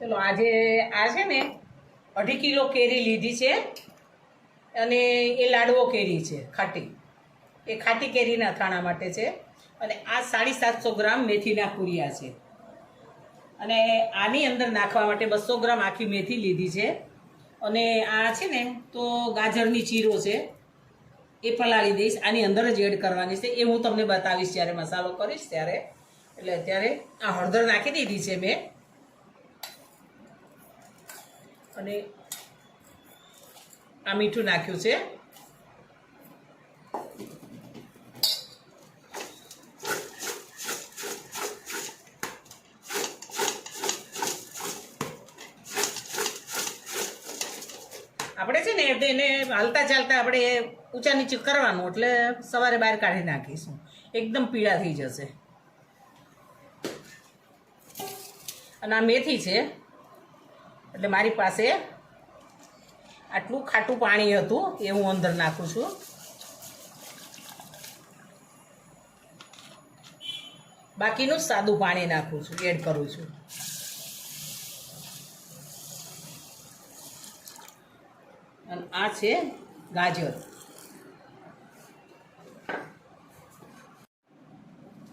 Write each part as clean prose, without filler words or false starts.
ચલો આજે આ છે ને 2.5 કિલો કેરી લીધી છે અને એ લાડવો કેરી છે ખાટી. એ ખાટી કેરીના અથાણા માટે છે. અને આ 750 ગ્રામ મેથીના કુરિયા છે. અને આની અંદર નાખવા માટે 200 ગ્રામ આખી મેથી લીધી છે. અને આ છે ને તો ગાજરની ચીરો છે, એ પલાળી દઈશ. આની અંદર જ એડ કરવાની છે, એ હું તમને બતાવીશ જ્યારે મસાલો કરીશ ત્યારે. એટલે અત્યારે આ હળદર નાખી દીધી છે મેં. અને આ મીઠું નાખ્યું છે. આપણે છે ને એને હાલતા ચાલતા આપણે ઊંચા નીચે કરવાનું, એટલે સવારે બહાર કાઢી નાખીશું, એકદમ પીળા થઈ જશે. અને આ મેથી છે, એટલે મારી પાસે આટલું ખાટું પાણી હતું એ હું અંદર નાખું છું. બાકીનું સાદું પાણી નાખું છું, એડ કરું છું. અને આ છે ગાજર,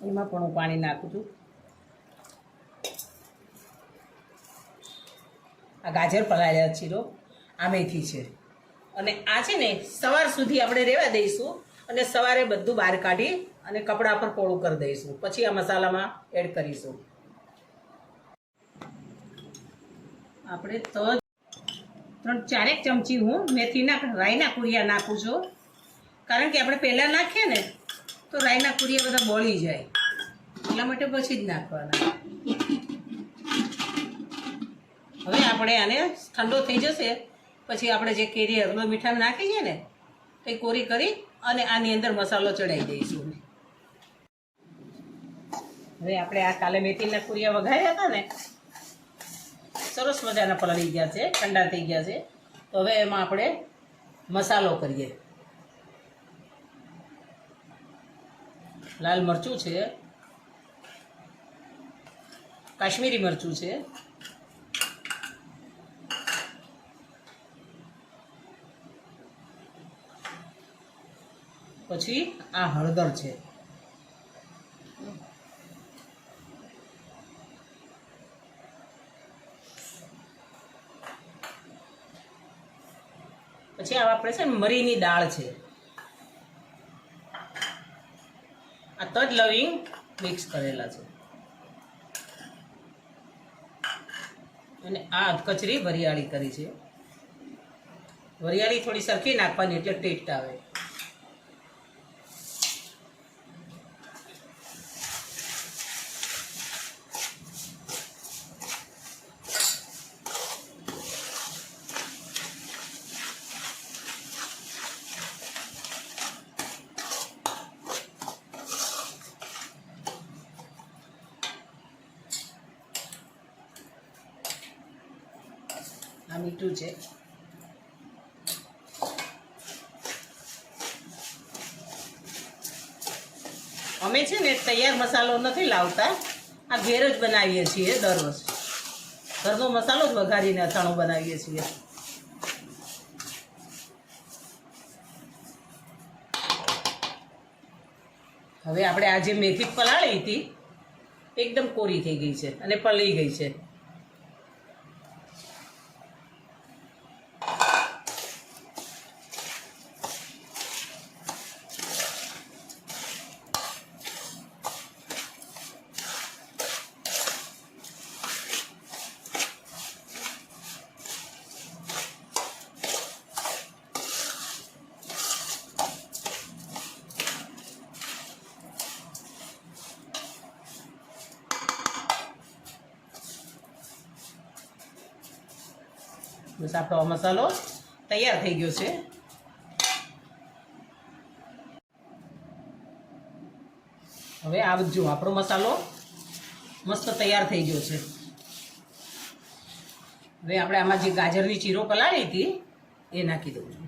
એમાં પણ હું પાણી નાખું છું. આ ગાજર પલાળ્યા ચીરો, આ મેથી છે. અને આ છે ને સવાર સુધી આપણે રહેવા દઈશું, અને સવારે બધું બહાર કાઢી અને કપડા પર પોળું કરી દઈશું. પછી આ મસાલામાં એડ કરીશું. આપણે તો 3-4 ચમચી હું મેથીના રાઈના કુરિયા નાખું છું, કારણ કે આપણે પહેલાં નાખીએ ને તો રાઈના કુરિયા બધા બળી જાય, એટલા માટે પછી જ નાખવાના. હવે આપણે આને ઠંડો થઈ જશે પછી આપણે જે કેરી હળદર મીઠા નાખી છે ને એ કોરી કરી અને આની અંદર મસાલો ચડાવી દઈશું. હવે આપણે આ કાલે મેથીના કુરિયા વઘાર્યા હતા ને, સરસ મજાના પલળી ગયા છે, ઠંડા થઈ ગયા છે. તો હવે એમાં આપણે મસાલો કરીએ. લાલ મરચું છે, કાશ્મીરી મરચું છે, પછી આ હળદર છે, પછી આ આપણે છે ને મરીની દાળ છે, આ તજ લવિંગ મિક્સ કરેલા છે, અને આ કચરી વરિયાળી કરી છે. વરિયાળી થોડી સરખી નાખવાની એટલે ટેસ્ટ આવે. આ મીઠું છે. અમે છે ને તૈયાર મસાલો નથી લાવતા, આ ઘેર જ બનાવીએ છીએ દર વર્ષે. ઘરનો મસાલો જ વઘારીને અથાણું બનાવીએ છીએ. હવે આપણે આ જે મેથી પલાળી હતી એકદમ કોરી થઈ ગઈ છે અને પલળી ગઈ છે. બસ આપણો મસાલો તૈયાર થઈ ગયો છે. હવે આ જો આપણો મસાલો મસ્ત તૈયાર થઈ ગયો છે. હવે આપણે આમાં જે ગાજરની ચીરો પલાળી હતી એ નાખી દઉં છું.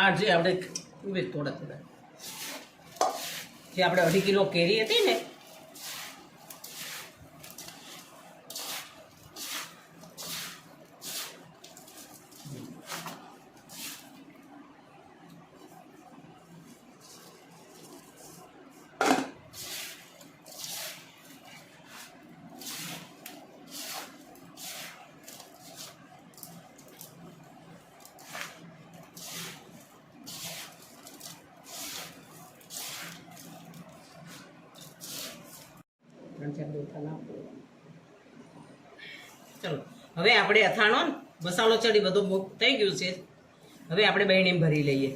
આ જે આપણે થોડા થોડા જે આપણે 2.5 કિલો કેરી હતી ને ચલો હવે આપણે અથાણો મસાલો ચડી બધો થઈ ગયું છે. હવે આપણે બહેણી ભરી લઈએ.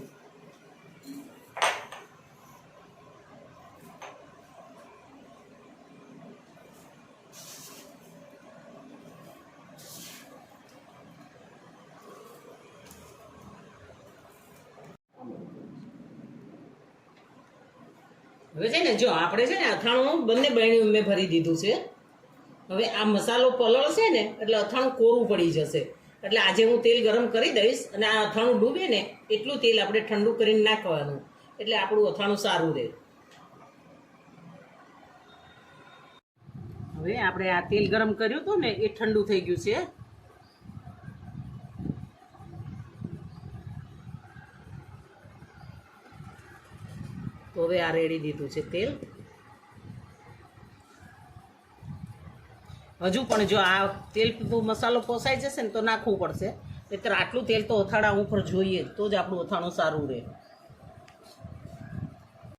હવે છે ને જો આપણે છે ને અથાણું બંને બહેણી મેં ભરી દીધું છે. હવે આ મસાલો પલળશે ને એટલે અથાણું કોરું પડી જશે. એટલે આજે હું તેલ ગરમ કરી દઈશ અને આ અથાણું ડૂબે ને એટલું તેલ આપણે ઠંડુ કરીને નાખવાનું એટલે આપણું અથાણું સારું રહે. હવે આપણે આ તેલ ગરમ કર્યું હતું ને એ ઠંડુ થઈ ગયું છે. તો હવે આ રેડી દીધું છે તેલ. હજુ પણ જો આ તેલ મસાલો પોસાઈ જશે ને તો નાખવું પડશે. નહીંતર આટલું તેલ તો અથાણા ઉપર જોઈએ તો જ આપણું અથાણું સારું રહે.